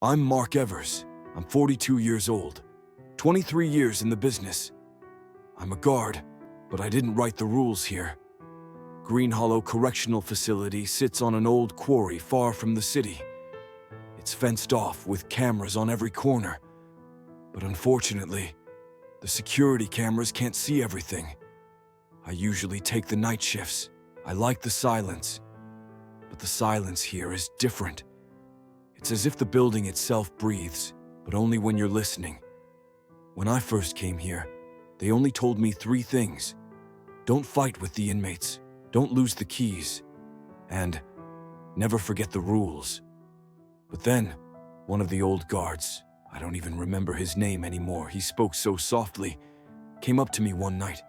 I'm Mark Evers. I'm 42 years old, 23 years in the business. I'm a guard, but I didn't write the rules here. Greenhollow Correctional Facility sits on an old quarry far from the city. It's fenced off with cameras on every corner. But unfortunately, the security cameras can't see everything. I usually take the night shifts. I like the silence. But the silence here is different. It's as if the building itself breathes, but only when you're listening. When I first came here, they only told me 3 things. Don't fight with the inmates, don't lose the keys, and never forget the rules. But then, one of the old guards, I don't even remember his name anymore, he spoke so softly, came up to me one night.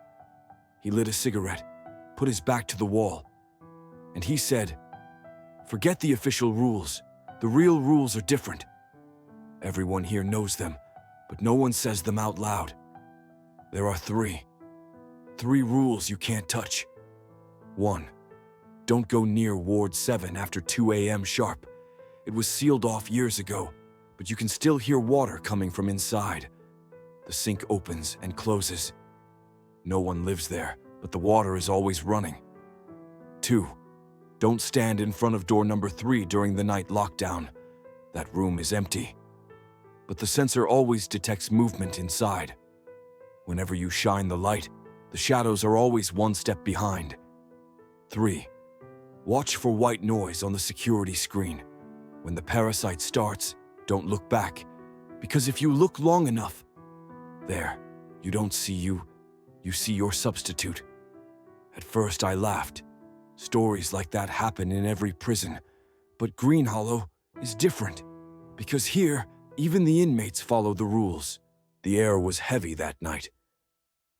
He lit a cigarette, put his back to the wall, and he said, "Forget the official rules. The real rules are different. Everyone here knows them, but no one says them out loud. There are 3. 3 rules you can't touch. 1. Don't go near Ward 7 after 2 a.m. sharp. It was sealed off years ago, but you can still hear water coming from inside. The sink opens and closes. No one lives there, but the water is always running. 2. Don't stand in front of door number 3 during the night lockdown. That room is empty. But the sensor always detects movement inside. Whenever you shine the light, the shadows are always 1 step behind. 3. Watch for white noise on the security screen. When the parasite starts, don't look back, because if you look long enough, there, you don't see you see your substitute." At first I laughed. Stories like that happen in every prison, but Greenhollow is different, because here, even the inmates follow the rules. The air was heavy that night.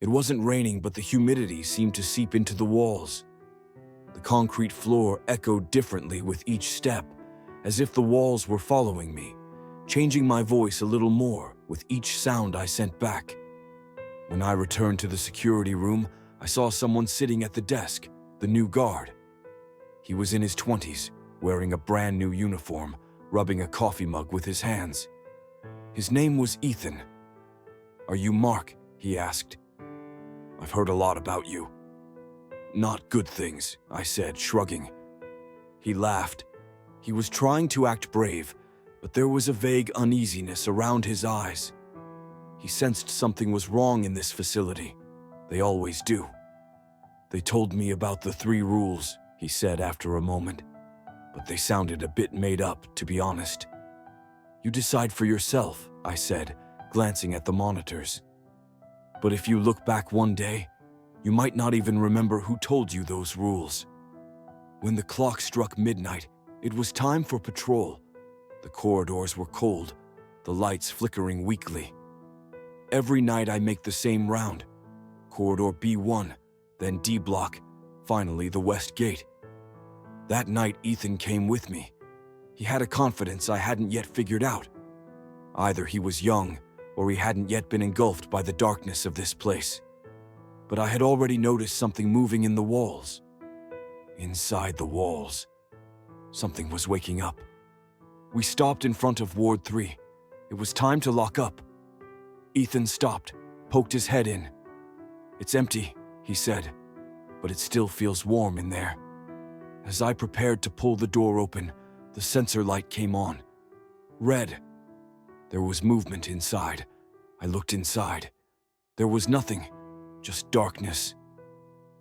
It wasn't raining, but the humidity seemed to seep into the walls. The concrete floor echoed differently with each step, as if the walls were following me, changing my voice a little more with each sound I sent back. When I returned to the security room, I saw someone sitting at the desk, the new guard. He was in his 20s, wearing a brand new uniform, rubbing a coffee mug with his hands. His name was Ethan. "Are you Mark?" he asked. "I've heard a lot about you." "Not good things," I said, shrugging. He laughed. He was trying to act brave, but there was a vague uneasiness around his eyes. He sensed something was wrong in this facility. They always do. "They told me about the 3 rules," he said after a moment, "but they sounded a bit made up, to be honest." "You decide for yourself," I said, glancing at the monitors. "But if you look back one day, you might not even remember who told you those rules." When the clock struck midnight, it was time for patrol. The corridors were cold, the lights flickering weakly. Every night I make the same round. Corridor B1, then D block, finally the west gate. That night Ethan came with me. He had a confidence I hadn't yet figured out. Either he was young, or he hadn't yet been engulfed by the darkness of this place. But I had already noticed something moving in the walls. Inside the walls, something was waking up. We stopped in front of Ward 3. It was time to lock up. Ethan stopped, poked his head in. "It's empty," he said, "but it still feels warm in there." As I prepared to pull the door open, the sensor light came on. Red. There was movement inside. I looked inside. There was nothing, just darkness.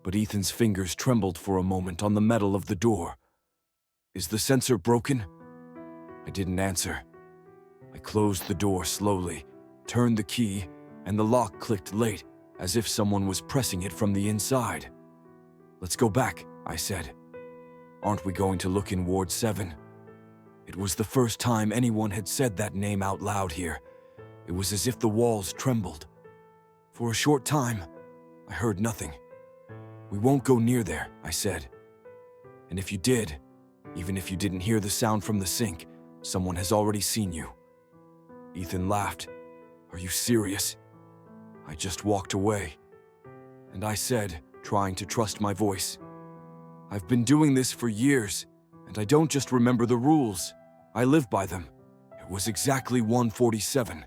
But Ethan's fingers trembled for a moment on the metal of the door. "Is the sensor broken?" I didn't answer. I closed the door slowly, turned the key, and the lock clicked late, as if someone was pressing it from the inside. "Let's go back," I said. "Aren't we going to look in Ward 7? It was the first time anyone had said that name out loud here. It was as if the walls trembled. For a short time, I heard nothing. "We won't go near there," I said. "And if you did, even if you didn't hear the sound from the sink, someone has already seen you." Ethan laughed. "Are you serious?" I just walked away. And I said, trying to trust my voice, "I've been doing this for years, and I don't just remember the rules. I live by them. It was exactly 1:47.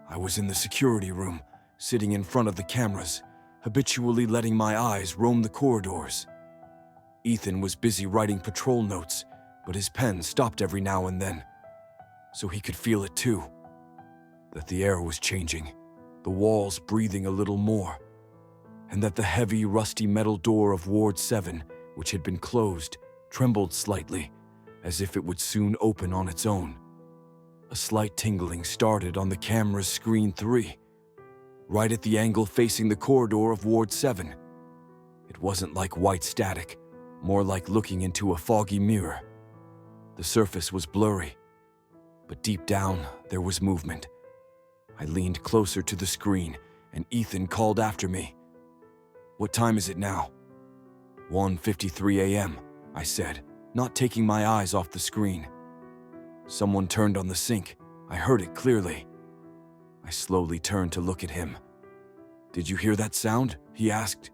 I was in the security room, sitting in front of the cameras, habitually letting my eyes roam the corridors. Ethan was busy writing patrol notes, but his pen stopped every now and then, so he could feel it too. That the air was changing, the walls breathing a little more, and that the heavy, rusty metal door of Ward 7, which had been closed, trembled slightly, as if it would soon open on its own. A slight tingling started on the camera's screen 3, right at the angle facing the corridor of Ward 7. It wasn't like white static, more like looking into a foggy mirror. The surface was blurry, but deep down there was movement. I leaned closer to the screen, and Ethan called after me. "What time is it now?" 1:53 a.m., I said, not taking my eyes off the screen. Someone turned on the sink. I heard it clearly. I slowly turned to look at him. "Did you hear that sound?" he asked.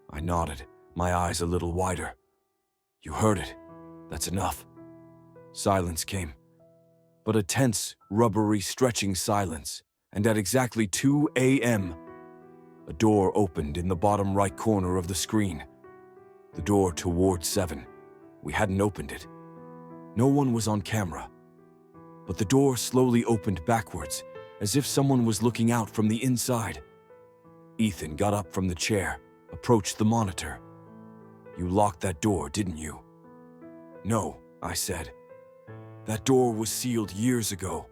I nodded, my eyes a little wider. "You heard it. That's enough." Silence came, but a tense, rubbery, stretching silence, and at exactly 2 a.m., a door opened in the bottom right corner of the screen. The door to Ward 7. We hadn't opened it. No one was on camera, but the door slowly opened backwards, as if someone was looking out from the inside. Ethan got up from the chair, approached the monitor. "You locked that door, didn't you?" "No," I said. "That door was sealed years ago."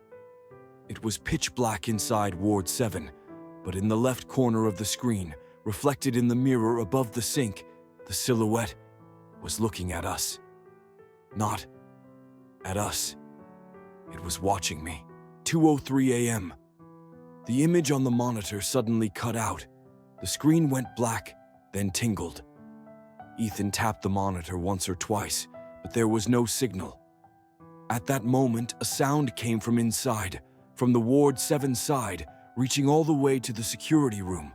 It was pitch black inside Ward 7, but in the left corner of the screen, reflected in the mirror above the sink, the silhouette was looking at us. Not at us. It was watching me. 2:03 a.m. The image on the monitor suddenly cut out. The screen went black, then tingled. Ethan tapped the monitor once or twice, but there was no signal. At that moment, a sound came from inside, from the Ward 7 side, reaching all the way to the security room.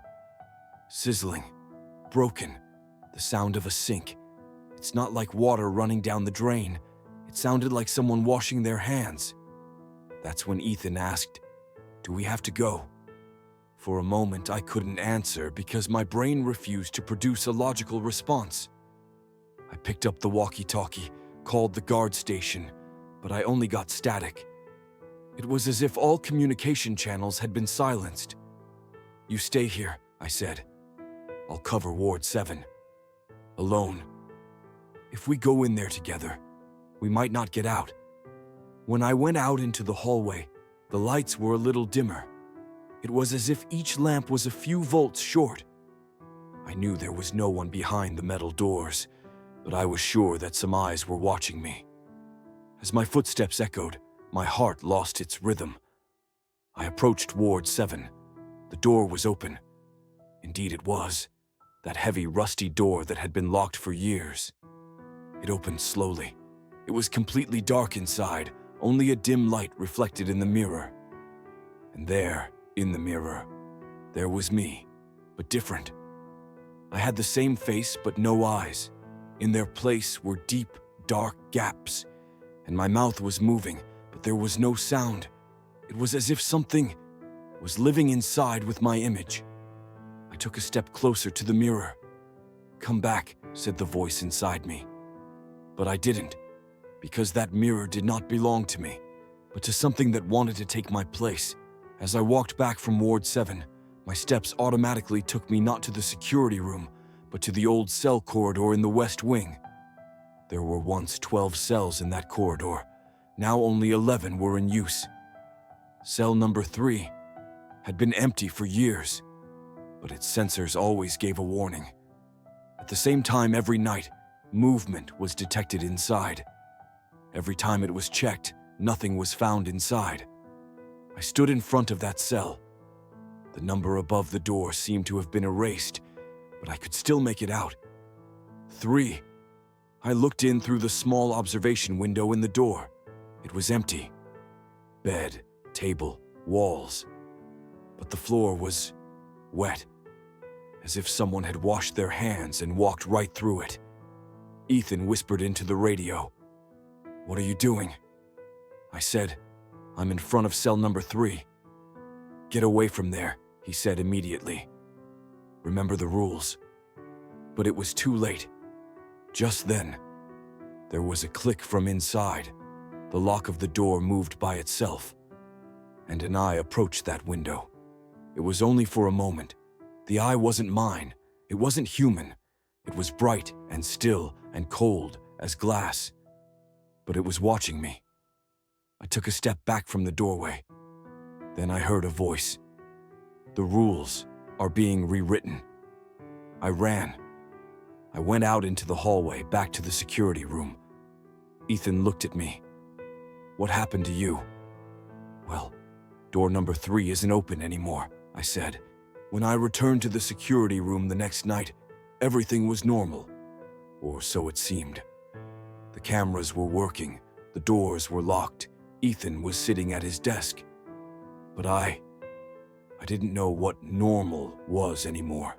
Sizzling, broken, the sound of a sink. It's not like water running down the drain. It sounded like someone washing their hands. That's when Ethan asked, "Do we have to go?" For a moment, I couldn't answer because my brain refused to produce a logical response. I picked up the walkie-talkie, called the guard station, but I only got static. It was as if all communication channels had been silenced. "You stay here," I said. "I'll cover Ward 7. Alone. If we go in there together, we might not get out." When I went out into the hallway, the lights were a little dimmer. It was as if each lamp was a few volts short. I knew there was no one behind the metal doors, but I was sure that some eyes were watching me. As my footsteps echoed, my heart lost its rhythm. I approached Ward 7. The door was open. Indeed it was. That heavy, rusty door that had been locked for years. It opened slowly. It was completely dark inside, only a dim light reflected in the mirror. And there, in the mirror, there was me, but different. I had the same face, but no eyes. In their place were deep, dark gaps, and my mouth was moving, but there was no sound. It was as if something was living inside with my image. I took a step closer to the mirror. "Come back," said the voice inside me. But I didn't, because that mirror did not belong to me, but to something that wanted to take my place. As I walked back from Ward 7, my steps automatically took me not to the security room, but to the old cell corridor in the West Wing. There were once 12 cells in that corridor. Now only 11 were in use. Cell number 3 had been empty for years, but its sensors always gave a warning. At the same time every night, movement was detected inside. Every time it was checked, nothing was found inside. I stood in front of that cell. The number above the door seemed to have been erased, but I could still make it out. 3. I looked in through the small observation window in the door. It was empty. Bed, table, walls. But the floor was wet, as if someone had washed their hands and walked right through it. Ethan whispered into the radio. "What are you doing?" I said, I'm in front of cell number 3. Get away from there, he said immediately. Remember the rules. But it was too late. Just then, there was a click from inside. The lock of the door moved by itself, and an eye approached that window. It was only for a moment. The eye wasn't mine. It wasn't human. It was bright and still and cold as glass. But it was watching me. I took a step back from the doorway. Then I heard a voice. The rules are being rewritten. I ran. I went out into the hallway, back to the security room. Ethan looked at me. What happened to you? Well, door number 3 isn't open anymore, I said. When I returned to the security room the next night, everything was normal. Or so it seemed. The cameras were working. The doors were locked. Ethan was sitting at his desk. But I didn't know what normal was anymore.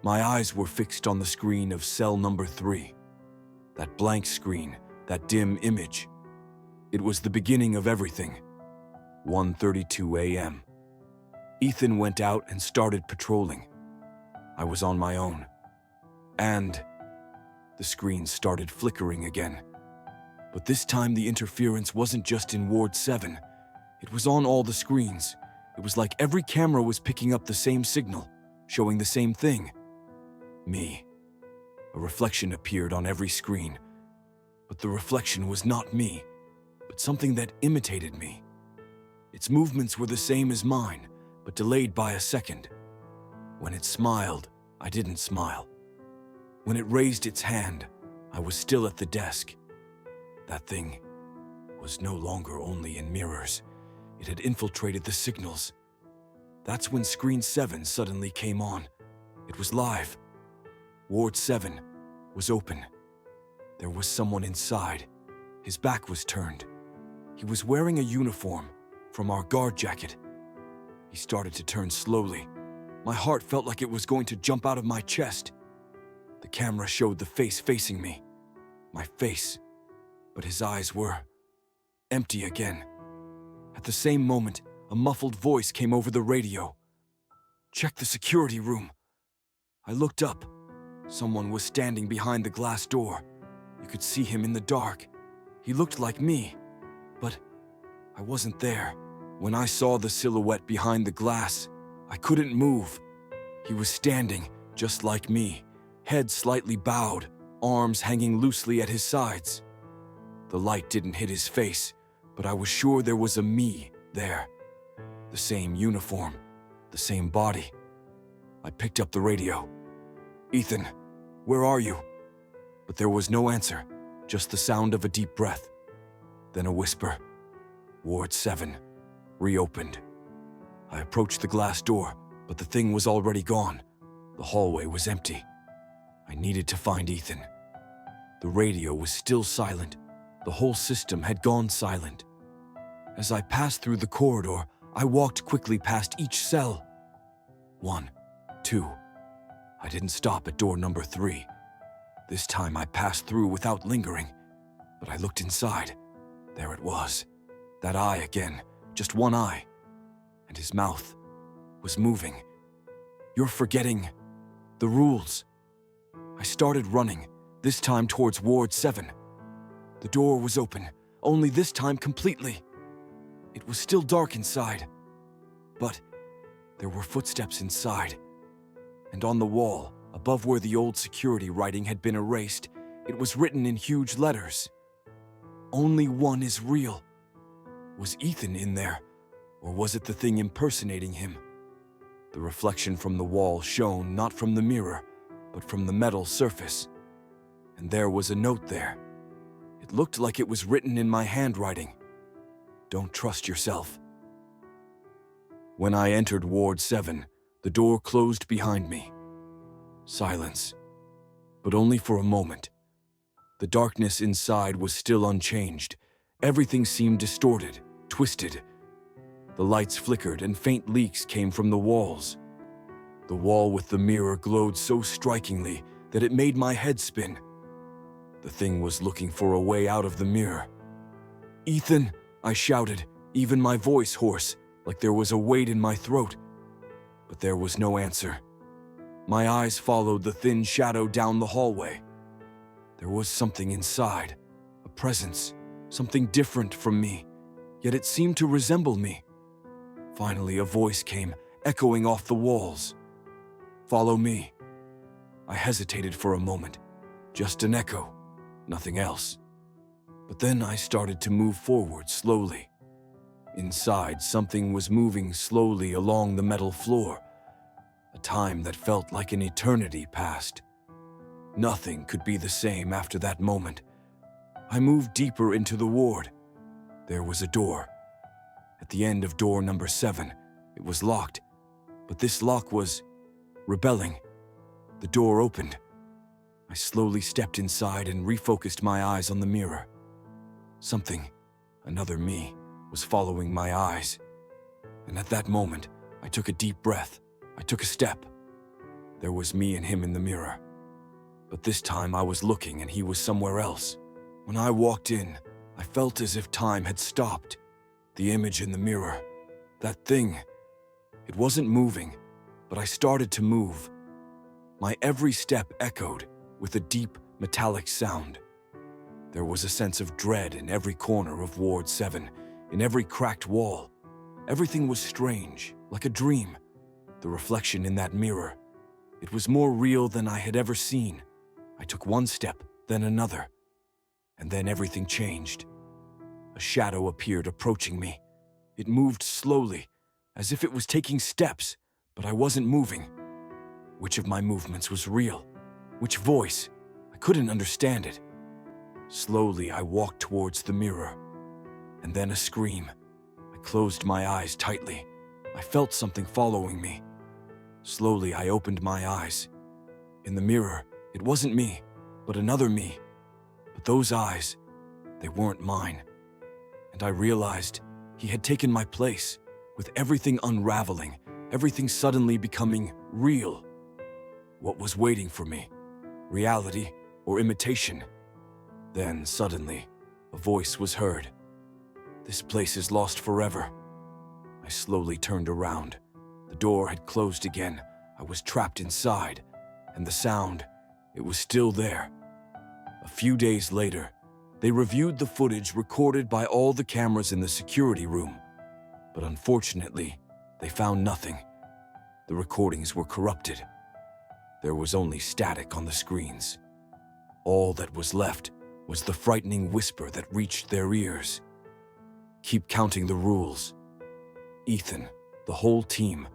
My eyes were fixed on the screen of cell number 3. That blank screen, that dim image. It was the beginning of everything. 1:32 a.m. Ethan went out and started patrolling. I was on my own. And the screen started flickering again. But this time the interference wasn't just in Ward 7. It was on all the screens. It was like every camera was picking up the same signal, showing the same thing. Me. A reflection appeared on every screen. But the reflection was not me, but something that imitated me. Its movements were the same as mine, but delayed by a second. When it smiled, I didn't smile. When it raised its hand, I was still at the desk. That thing was no longer only in mirrors. It had infiltrated the signals. That's when Screen 7 suddenly came on. It was live. Ward 7 was open. There was someone inside. His back was turned. He was wearing a uniform from our guard jacket. He started to turn slowly. My heart felt like it was going to jump out of my chest. The camera showed the face facing me. My face. But his eyes were empty again. At the same moment, a muffled voice came over the radio. Check the security room. I looked up. Someone was standing behind the glass door. You could see him in the dark. He looked like me, but I wasn't there. When I saw the silhouette behind the glass, I couldn't move. He was standing just like me, head slightly bowed, arms hanging loosely at his sides. The light didn't hit his face, but I was sure there was a me there. The same uniform, the same body. I picked up the radio. Ethan, where are you? But there was no answer, just the sound of a deep breath. Then a whisper. Ward 7, reopened. I approached the glass door, but the thing was already gone. The hallway was empty. I needed to find Ethan. The radio was still silent. The whole system had gone silent. As I passed through the corridor, I walked quickly past each cell. 1, 2. I didn't stop at door number 3. This time I passed through without lingering, but I looked inside. There it was. That eye again, just one eye. And his mouth was moving. You're forgetting the rules. I started running, this time towards Ward 7. The door was open, only this time completely. It was still dark inside, but there were footsteps inside. And on the wall, above where the old security writing had been erased, it was written in huge letters. Only one is real. Was Ethan in there, or was it the thing impersonating him? The reflection from the wall shone not from the mirror, but from the metal surface. And there was a note there. It looked like it was written in my handwriting. Don't trust yourself. When I entered Ward 7, the door closed behind me. Silence, but only for a moment. The darkness inside was still unchanged. Everything seemed distorted, twisted. The lights flickered and faint leaks came from the walls. The wall with the mirror glowed so strikingly that it made my head spin. The thing was looking for a way out of the mirror. Ethan, I shouted. even my voice hoarse, like there was a weight in my throat. But there was no answer. My eyes followed the thin shadow down the hallway. There was something inside, a presence, something different from me, yet it seemed to resemble me. Finally, a voice came, echoing off the walls. "Follow me." I hesitated for a moment, just an echo, nothing else. But then I started to move forward slowly. Inside, something was moving slowly along the metal floor. A time that felt like an eternity passed. Nothing could be the same after that moment. I moved deeper into the ward. There was a door. At the end of door number 7, it was locked, but this lock was rebelling. The door opened. I slowly stepped inside and refocused my eyes on the mirror. Something, another me, was following my eyes. And at that moment, I took a deep breath. I took a step. There was me and him in the mirror. But this time I was looking and he was somewhere else. When I walked in, I felt as if time had stopped. The image in the mirror, that thing, it wasn't moving, but I started to move. My every step echoed with a deep, metallic sound. There was a sense of dread in every corner of Ward 7, in every cracked wall. Everything was strange, like a dream. The reflection in that mirror, it was more real than I had ever seen. I took one step, then another, and then everything changed. A shadow appeared approaching me. It moved slowly, as if it was taking steps, but I wasn't moving. Which of my movements was real? Which voice? I couldn't understand it. Slowly, I walked towards the mirror, and then a scream. I closed my eyes tightly. I felt something following me. Slowly, I opened my eyes. In the mirror, it wasn't me, but another me. But those eyes, they weren't mine. And I realized he had taken my place, with everything unraveling, everything suddenly becoming real. What was waiting for me? Reality or imitation? Then, suddenly, a voice was heard. "This place is lost forever." I slowly turned around. The door had closed again. I was trapped inside, and the sound, it was still there. A few days later, they reviewed the footage recorded by all the cameras in the security room. But unfortunately, they found nothing. The recordings were corrupted. There was only static on the screens. All that was left was the frightening whisper that reached their ears. "Keep counting the rules." Ethan, the whole team,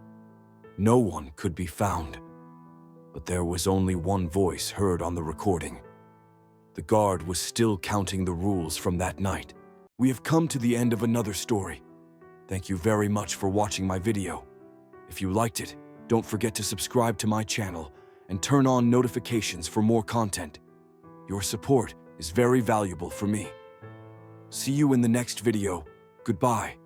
no one could be found. But there was only one voice heard on the recording. The guard was still counting the rules from that night. We have come to the end of another story. Thank you very much for watching my video. If you liked it, don't forget to subscribe to my channel and turn on notifications for more content. Your support is very valuable for me. See you in the next video. Goodbye.